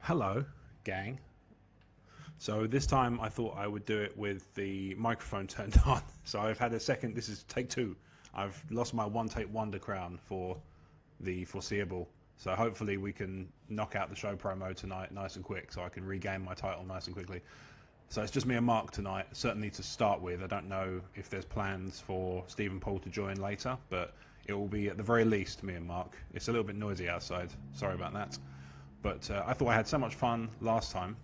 Hello, gang. So this time I thought I would do it with the microphone turned on. So I've had a second, this is take two. I've lost my one take wonder crown for the foreseeable. So hopefully we can knock out the show promo tonight nice and quick so I can regain my title nice and quickly. So it's just me and Mark tonight, certainly to start with. I don't know if there's plans for Stephen Paul to join later, but it will be at the very least me and Mark. It's a little bit noisy outside, sorry about that. But I thought I had so much fun last time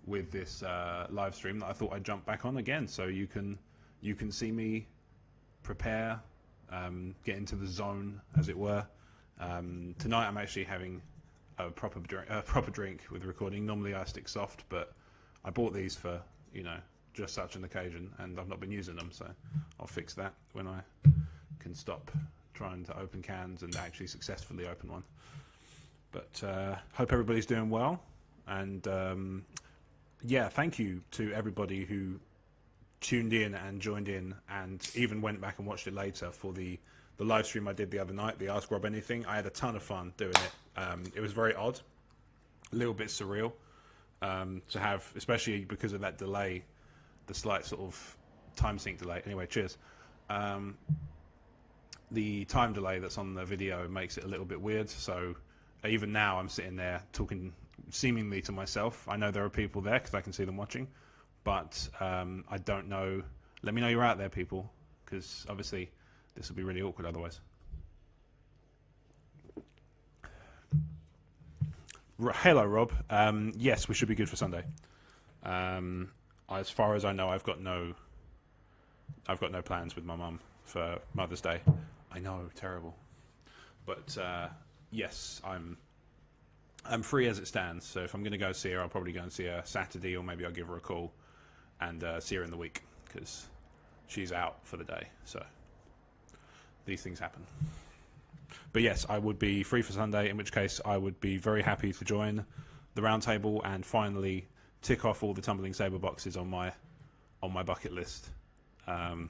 with this live stream that I thought I'd jump back on again, so you can see me prepare, get into the zone, as it were. Tonight I'm actually having a proper drink with recording. Normally I stick soft, but I bought these for just such an occasion, and I've not been using them, so I'll fix that when I can stop trying to open cans and actually successfully open one. But hope everybody's doing well, and yeah, thank you to everybody who tuned in and joined in and even went back and watched it later for the live stream I did the other night, the Ask Rob Anything. I had a ton of fun doing it. It was very odd, a little bit surreal to have, especially because of that delay, the slight sort of time sync delay. Anyway, cheers. The time delay that's on the video makes it a little bit weird, so even now I'm sitting there talking seemingly to myself. I know there are people there because I can see them watching, but I don't know. Let me know you're out there, people, because obviously this will be really awkward otherwise. Hello, Rob. Yes, we should be good for Sunday. As far as I know, I've got no plans with my mum for Mother's Day. I know, terrible, but yes, I'm free as it stands. So if I'm going to go see her, I'll probably go and see her Saturday, or maybe I'll give her a call and see her in the week because she's out for the day. So these things happen. But yes, I would be free for Sunday, in which case I would be very happy to join the roundtable and finally tick off all the Tumbling Saber boxes on my bucket list. So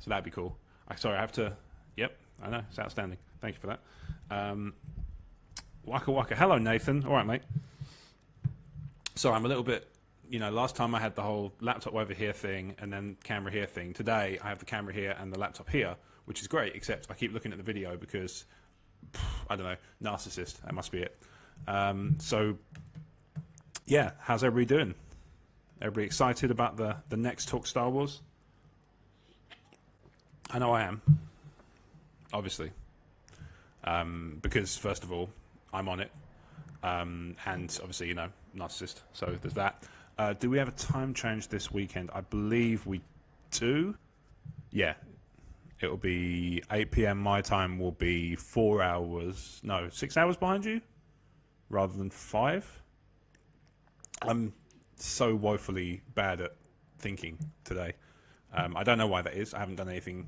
that'd be cool. Sorry, I have to. Yep, I know, it's outstanding. Thank you for that. Waka waka. Hello, Nathan. All right, mate. So I'm a little bit, last time I had the whole laptop over here thing and then camera here thing. Today I have the camera here and the laptop here, which is great, except I keep looking at the video because, I don't know, narcissist. That must be it. So, yeah, how's everybody doing? Everybody excited about the next Talk Star Wars? I know I am, obviously. Because, first of all, I'm on it. And obviously, narcissist. So there's that. Do we have a time change this weekend? I believe we do. Yeah. It'll be 8 p.m. my time will be 6 hours behind you rather than 5. I'm so woefully bad at thinking today. I don't know why that is. I haven't done anything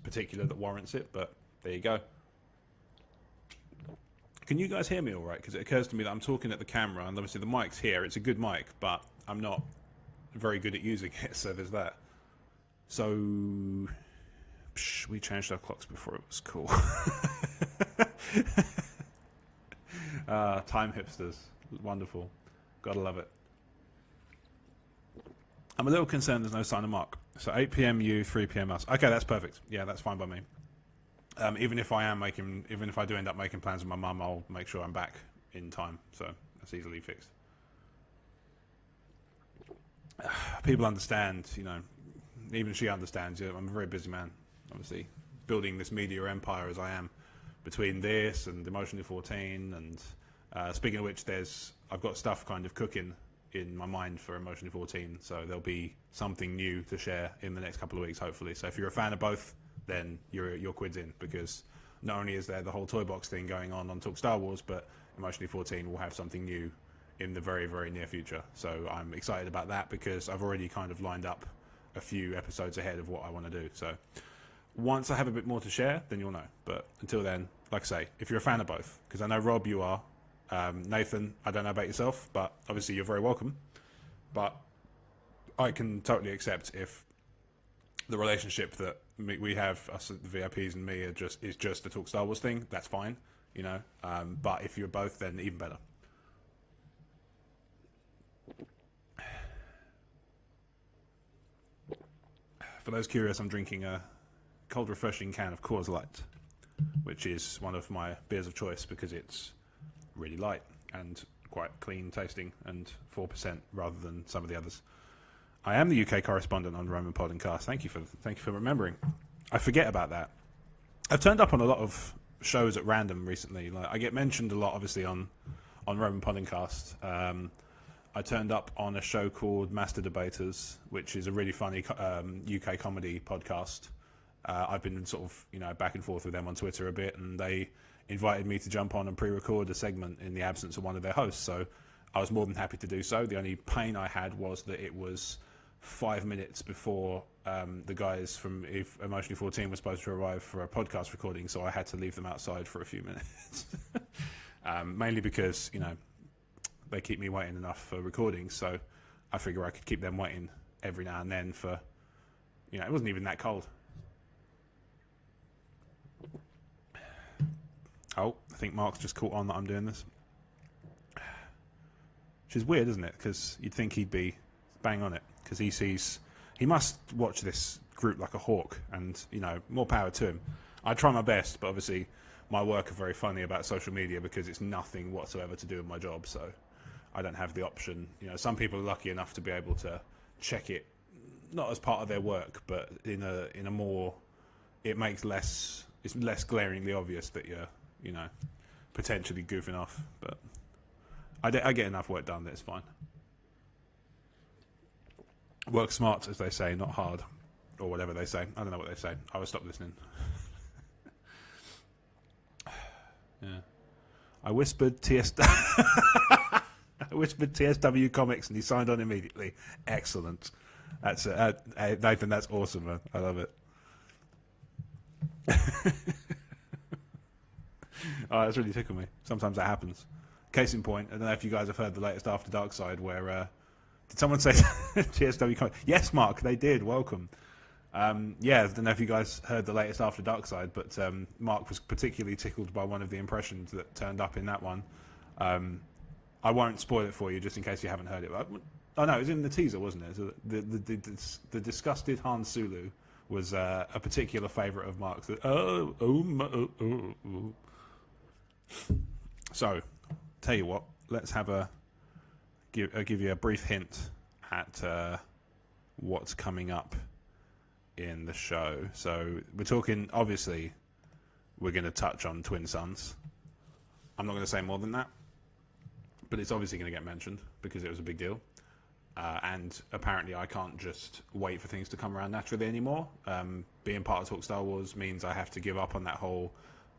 particular that warrants it, but there you go. Can you guys hear me all right? Because it occurs to me that I'm talking at the camera, and obviously the mic's here. It's a good mic, but I'm not very good at using it, so there's that. So, we changed our clocks before it was cool. Time hipsters. Wonderful. Gotta love it. I'm a little concerned there's no sign of Mark. So 8 p.m. you, 3 p.m. us. Okay, that's perfect. Yeah, that's fine by me. Even if I do end up making plans with my mum, I'll make sure I'm back in time. So that's easily fixed. People understand, even she understands. I'm a very busy man, obviously, building this media empire as I am, between this and Emotionally 14. And speaking of which, I've got stuff kind of cooking in my mind for Emotionally 14. So there'll be something new to share in the next couple of weeks, hopefully. So if you're a fan of both, then your quid's in, because not only is there the whole toy box thing going on Talk Star Wars, but Emotionally 14 will have something new in the very, very near future. So I'm excited about that because I've already kind of lined up a few episodes ahead of what I want to do. So once I have a bit more to share, then you'll know. But until then, like I say, if you're a fan of both, because I know, Rob, you are. Nathan, I don't know about yourself, but obviously you're very welcome. But I can totally accept if the relationship that we have, us the VIPs and me, is just the Talk Star Wars thing. That's fine, But if you're both, then even better. For those curious, I'm drinking a cold, refreshing can of Coors Light, which is one of my beers of choice because it's really light and quite clean tasting and 4% rather than some of the others. I am the UK correspondent on Roman Podcast. Thank you for remembering. I forget about that. I've turned up on a lot of shows at random recently. Like, I get mentioned a lot, obviously, on Roman Podcast. I turned up on a show called Master Debaters, which is a really funny UK comedy podcast. I've been sort of, back and forth with them on Twitter a bit, and they invited me to jump on and pre-record a segment in the absence of one of their hosts. So I was more than happy to do so. The only pain I had was that it was 5 minutes before the guys from Emotionally 14 were supposed to arrive for a podcast recording, so I had to leave them outside for a few minutes. Mainly because, they keep me waiting enough for recordings, so I figure I could keep them waiting every now and then for, it wasn't even that cold. Oh, I think Mark's just caught on that I'm doing this. Which is weird, isn't it? Because you'd think he'd be bang on it, because he must watch this group like a hawk, and, more power to him. I try my best, but obviously my work are very funny about social media because it's nothing whatsoever to do with my job, so I don't have the option. Some people are lucky enough to be able to check it, not as part of their work, but in a more, it's less glaringly obvious that you're, potentially goofing off. But I get enough work done that it's fine. Work smart, as they say, not hard, or whatever they say. I don't know what they say. I will stop listening. Yeah, I whispered TSW Comics, and he signed on immediately. Excellent. That's Nathan. That's awesome, man. I love it. Oh, that's really tickled me. Sometimes that happens. Case in point, I don't know if you guys have heard the latest After Dark Side, where did someone say TSW Comics? Yes, Mark, they did. Welcome. I don't know if you guys heard the latest After Dark Side, but Mark was particularly tickled by one of the impressions that turned up in that one. I won't spoil it for you, just in case you haven't heard it. Oh no, it was in the teaser, wasn't it? So the disgusted Han Sulu was a particular favourite of Mark's. So, tell you what, let's have give you a brief hint at what's coming up in the show. So we're talking, obviously, we're going to touch on Twin Sons. I'm not going to say more than that, but it's obviously going to get mentioned because it was a big deal. And apparently I can't just wait for things to come around naturally anymore. Being part of Talk Star Wars means I have to give up on that whole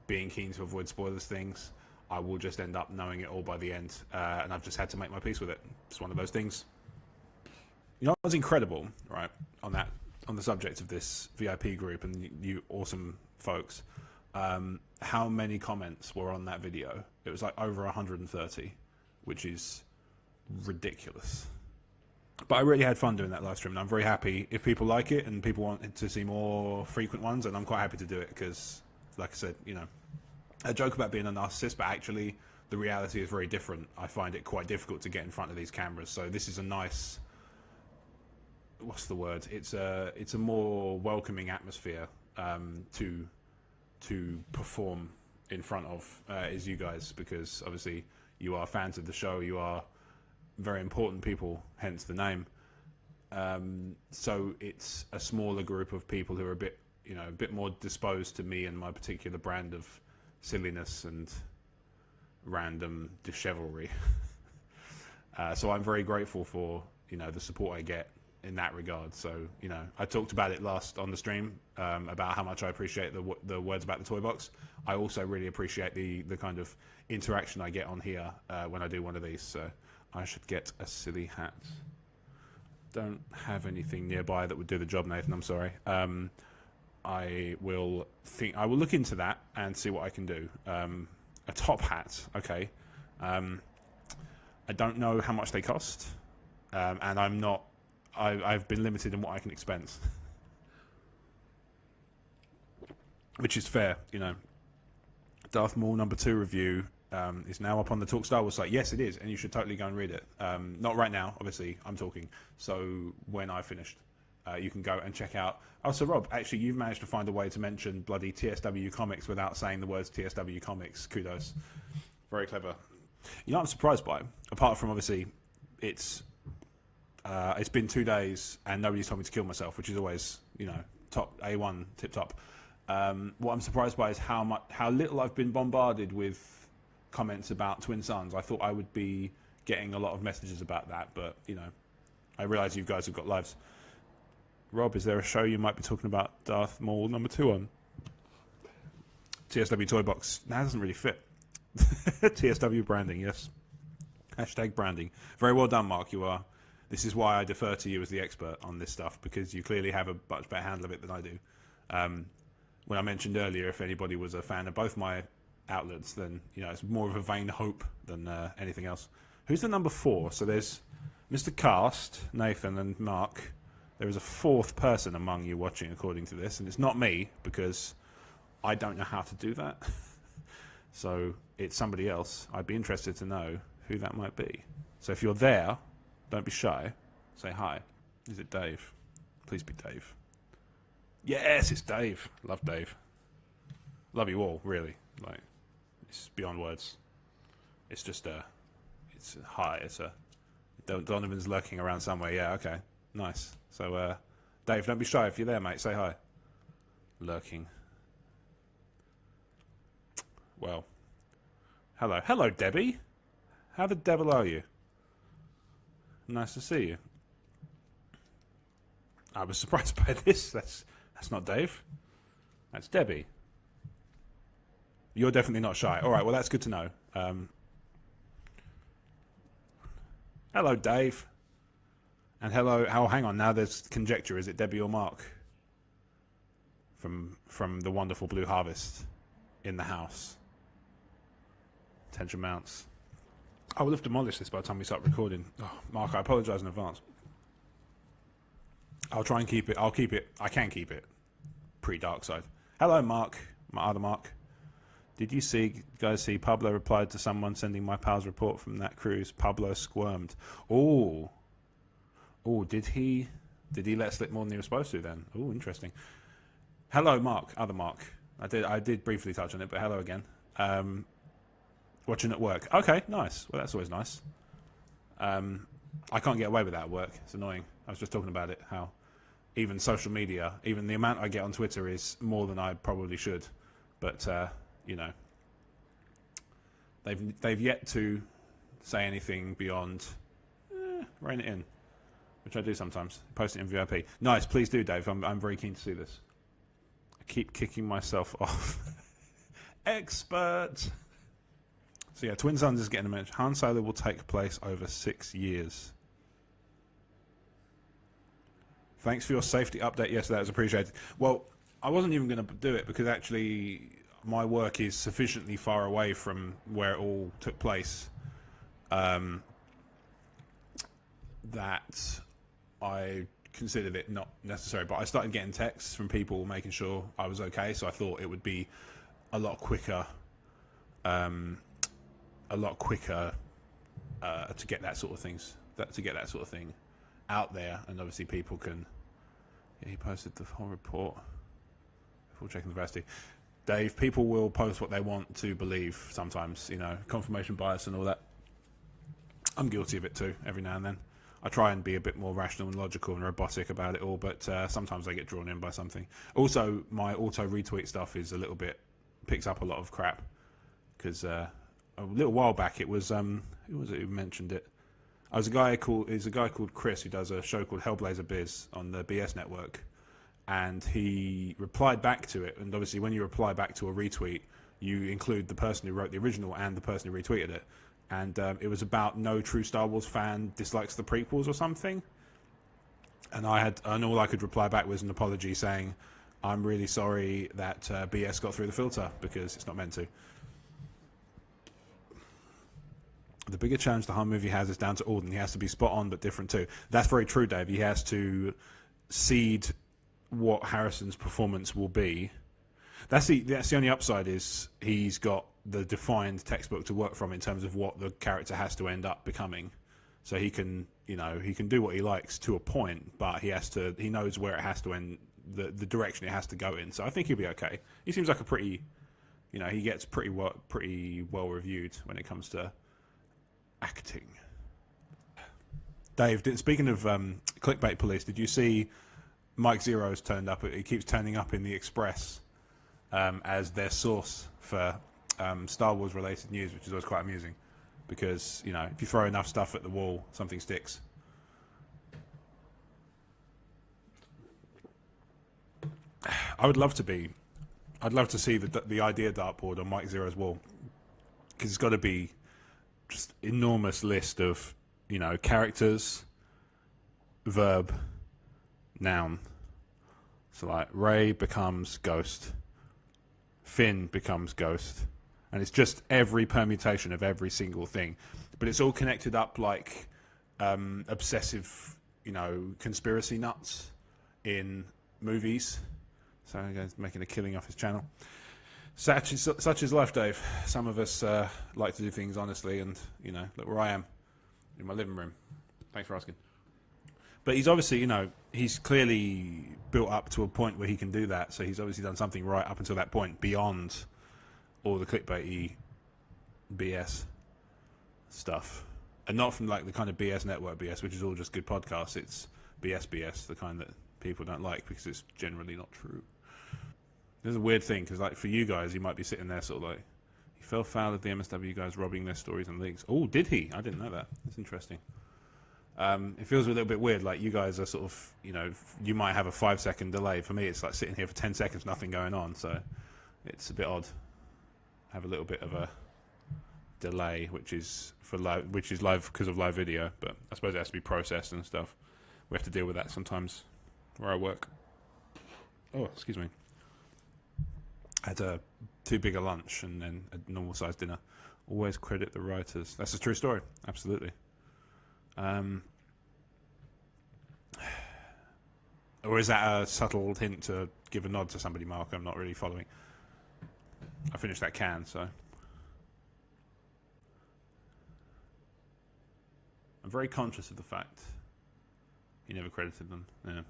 being keen to avoid spoilers things. I will just end up knowing it all by the end, and I've just had to make my peace with it. It's one of those things. What's incredible, right, on the subject of this VIP group and you awesome folks, how many comments were on that video? It was like over 130, which is ridiculous. But I really had fun doing that live stream, and I'm very happy if people like it and people want to see more frequent ones, and I'm quite happy to do it because, like I said, I joke about being a narcissist, but actually the reality is very different. I find it quite difficult to get in front of these cameras, so this is a nice, what's the word? It's a more welcoming atmosphere to perform in front of is you guys, because obviously you are fans of the show, you are very important people, hence the name. So it's a smaller group of people who are a bit more disposed to me and my particular brand of silliness and random dishevelry. So I'm very grateful for the support I get in that regard. So I talked about it last on the stream about how much I appreciate the words about the toy box. I also really appreciate the kind of interaction I get on here when I do one of these. So I should get a silly hat. Don't have anything nearby that would do the job, Nathan. I'm sorry. I will look into that and see what I can do. A top hat, okay. I don't know how much they cost, and I've been limited in what I can expense, which is fair, Darth Maul #2 review is now up on the Talk Star Wars site. Yes, it is, and you should totally go and read it. Not right now, obviously. I'm talking. So when I finished, you can go and check out. Oh, so Rob, actually, you've managed to find a way to mention bloody TSW Comics without saying the words TSW Comics. Kudos. Very clever. You know what I'm surprised by? Apart from, obviously, it's been 2 days and nobody's told me to kill myself, which is always, top A1, tip top. What I'm surprised by is how little I've been bombarded with comments about Twin Suns. I thought I would be getting a lot of messages about that, but, I realise you guys have got lives. Rob, is there a show you might be talking about Darth Maul #2 on? TSW Toy Box. That doesn't really fit. TSW branding, yes. Hashtag branding. Very well done, Mark. You are. This is why I defer to you as the expert on this stuff, because you clearly have a much better handle of it than I do. When I mentioned earlier, if anybody was a fan of both my outlets, then it's more of a vain hope than anything else. Who's the number 4? So there's Mr. Cast, Nathan, and Mark. There is a 4th person among you watching, according to this, and it's not me, because I don't know how to do that. So it's somebody else. I'd be interested to know who that might be. So if you're there, don't be shy. Say hi. Is it Dave? Please be Dave. Yes, it's Dave. Love Dave. Love you all, really. Like, it's beyond words. It's just it's hi. It's a Donovan's lurking around somewhere. Yeah, okay, nice. So Dave, don't be shy if you're there, mate. Say hi. Lurking. Well, hello, Debbie. How the devil are you? Nice to see you. I was surprised by this. That's not Dave. That's Debbie. You're definitely not shy. All right, well, that's good to know. Hello, Dave. And hello. Oh, hang on. Now there's conjecture. Is it Debbie or Mark? From the wonderful Blue Harvest in the house. Tension mounts. I will have demolished this by the time we start recording. Oh, Mark, I apologise in advance. I'll try and keep it. I'll keep it. I can keep it pre-dark side. Hello, Mark. My other Mark. Did you guys see Pablo replied to someone sending my pal's report from that cruise? Pablo squirmed. Oh, did he let slip more than he was supposed to then? Oh, interesting. Hello, Mark. Other Mark. I did briefly touch on it, but hello again. Watching at work. Okay, nice. Well, that's always nice. I can't get away with that at work. It's annoying. I was just talking about it, how even social media, even the amount I get on Twitter is more than I probably should. But, they've yet to say anything beyond rein it in, which I do sometimes. Post it in VIP. Nice, please do, Dave. I'm very keen to see this. I keep kicking myself off. Expert! So yeah, Twin Suns is getting a mention. Han Solo will take place over 6 years. Thanks for your safety update. Yes, that was appreciated. Well, I wasn't even going to do it because actually my work is sufficiently far away from where it all took place that I considered it not necessary. But I started getting texts from people making sure I was okay, so I thought it would be a lot quicker. To get that sort of thing out there, and obviously people can. Yeah, he posted the whole report before checking the veracity. Dave, people will post what they want to believe sometimes, confirmation bias and all that. I'm guilty of it too, every now and then. I try and be a bit more rational and logical and robotic about it all, but sometimes I get drawn in by something. Also, my auto retweet stuff is picks up a lot of crap, because a little while back it was who was it who mentioned it? There's a guy called Chris who does a show called Hellblazer Biz on the BS network, and he replied back to it. And obviously, when you reply back to a retweet, you include the person who wrote the original and the person who retweeted it. And it was about no true Star Wars fan dislikes the prequels or something. And all I could reply back was an apology saying, "I'm really sorry that BS got through the filter because it's not meant to." The bigger challenge the Han movie has is down to Alden. He has to be spot on but different too. That's very true, Dave. He has to seed what Harrison's performance will be. That's the only upside, is he's got the defined textbook to work from in terms of what the character has to end up becoming. So he can he can do what he likes to a point, but he knows where it has to end, the direction it has to go in. So I think he'll be okay. He seems like a pretty, he gets pretty well reviewed when it comes to acting. Dave, speaking of clickbait police, did you see Mike Zero's turned up? He keeps turning up in the Express as their source for Star Wars related news, which is always quite amusing, because if you throw enough stuff at the wall, something sticks. I'd love to see the idea dartboard on Mike Zero's wall, because it's got to be just enormous list of characters, verb, noun. So like Rey becomes Ghost, Finn becomes Ghost, and it's just every permutation of every single thing, but it's all connected up like obsessive, conspiracy nuts in movies. So he's making a killing off his channel. Such is life, Dave. Some of us like to do things honestly, and look where I am in my living room. Thanks for asking. But he's obviously, he's clearly built up to a point where he can do that. So he's obviously done something right up until that point, beyond all the clickbaity BS stuff, and not from like the kind of BS network BS, which is all just good podcasts. It's BS, the kind that people don't like because it's generally not true. There's a weird thing, because like for you guys, you might be sitting there sort of like, he fell foul of the MSW guys robbing their stories and leaks. Oh, did he? I didn't know that. That's interesting. It feels a little bit weird, like you guys are sort of, you might have a 5-second delay. For me, it's like sitting here for 10 seconds, nothing going on, so it's a bit odd. Have a little bit of a delay, which is live because of live video, but I suppose it has to be processed and stuff. We have to deal with that sometimes where I work. Oh, excuse me. I had too big a lunch and then a normal sized dinner. Always credit the writers. That's a true story. Absolutely. Or is that a subtle hint to give a nod to somebody, Mark? I'm not really following. I finished that can, so. I'm very conscious of the fact he never credited them. Yeah.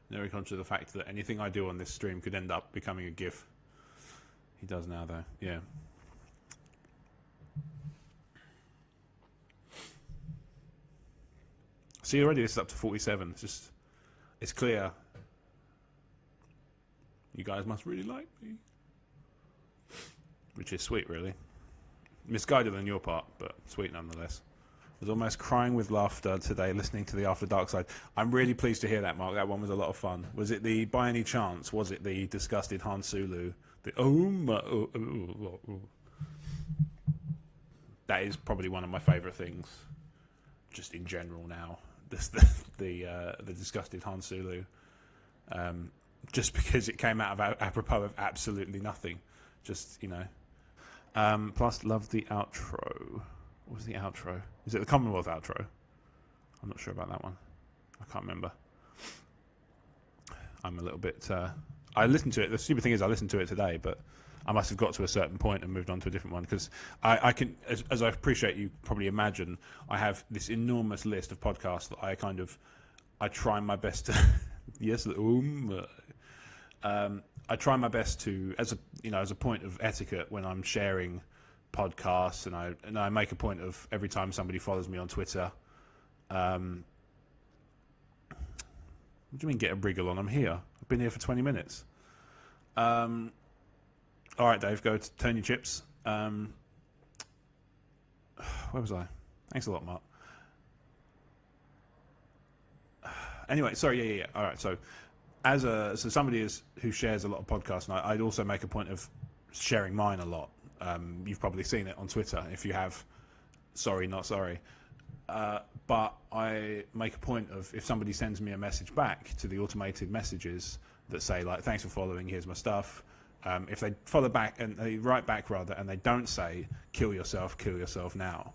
Very conscious of the fact that anything I do on this stream could end up becoming a GIF. He does now, though. Yeah. See, already this is up to 47. It's clear. You guys must really like me. Which is sweet, really. Misguided on your part, but sweet nonetheless. I was almost crying with laughter today listening to the After Dark Side. I'm really pleased to hear that, Mark. That one was a lot of fun. By any chance, was it the disgusted Han Sulu? That is probably one of my favourite things, just in general now. The disgusted Han Sulu. Just because it came out of apropos of absolutely nothing. Just, plus, love the outro. What was the outro? Is it the Commonwealth outro? I'm not sure about that one. I can't remember. I'm a little bit... I listened to it. The stupid thing is I listened to it today, but I must have got to a certain point and moved on to a different one, because I can, as I appreciate you probably imagine, I have this enormous list of podcasts that I try my best to... yes, I try my best to, as a point of etiquette when I'm sharing podcasts, and I make a point of every time somebody follows me on Twitter. What do you mean get a wriggle on? I'm here. I've been here for 20 minutes. All right, Dave, go to turn your chips. Where was I? Thanks a lot, Mark. Anyway, sorry, yeah. All right, so so somebody who shares a lot of podcasts, and I'd also make a point of sharing mine a lot. You've probably seen it on Twitter. If you have, sorry, not sorry. But I make a point of, if somebody sends me a message back to the automated messages that say, like, thanks for following, here's my stuff. If they follow back, and they write back rather, and they don't say, kill yourself now,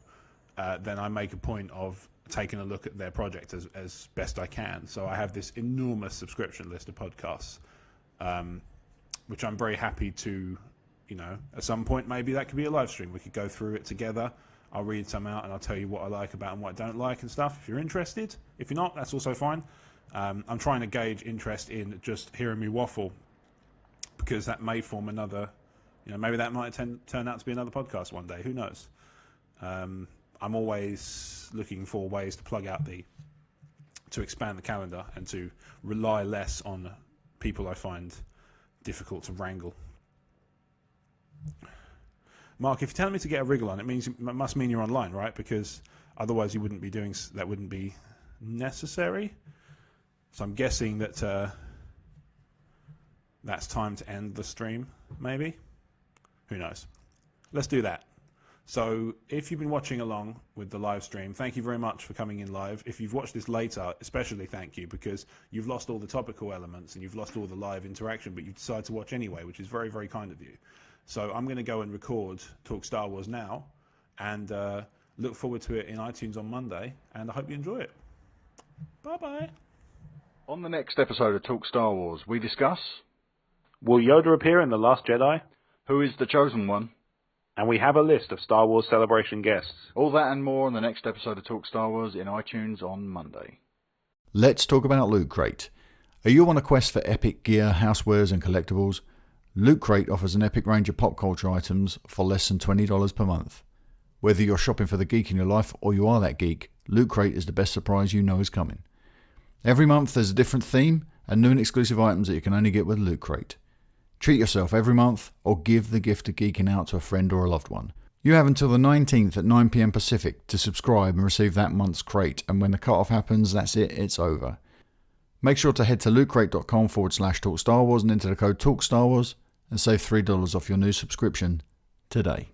then I make a point of taking a look at their project as best I can. So I have this enormous subscription list of podcasts, which I'm very happy to, at some point maybe that could be a live stream. We could go through it together. I'll read some out and I'll tell you what I like about and what I don't like and stuff if you're interested. If you're not, that's also fine. I'm trying to gauge interest in just hearing me waffle, because that may form another, maybe that might turn out to be another podcast one day. Who knows? I'm always looking for ways to to expand the calendar and to rely less on people I find difficult to wrangle. Mark, if you're telling me to get a wriggle on, it must mean you're online, right? Because otherwise you wouldn't be that wouldn't be necessary. So I'm guessing that that's time to end the stream, maybe? Who knows? Let's do that. So if you've been watching along with the live stream, thank you very much for coming in live. If you've watched this later, especially thank you, because you've lost all the topical elements and you've lost all the live interaction, but you've decided to watch anyway, which is very, very kind of you. So I'm going to go and record Talk Star Wars now, and look forward to it in iTunes on Monday, and I hope you enjoy it. Bye-bye. On the next episode of Talk Star Wars, we discuss... Will Yoda appear in The Last Jedi? Who is the chosen one? And we have a list of Star Wars Celebration guests. All that and more on the next episode of Talk Star Wars in iTunes on Monday. Let's talk about Loot Crate. Are you on a quest for epic gear, housewares and collectibles? Loot Crate offers an epic range of pop culture items for less than $20 per month. Whether you're shopping for the geek in your life or you are that geek, Loot Crate is the best surprise you know is coming. Every month there's a different theme and new and exclusive items that you can only get with Loot Crate. Treat yourself every month or give the gift of geeking out to a friend or a loved one. You have until the 19th at 9 PM Pacific to subscribe and receive that month's crate, and when the cut-off happens, that's it, it's over. Make sure to head to lootcrate.com/TalkStarWars and enter the code TalkStarWars and save $3 off your new subscription today.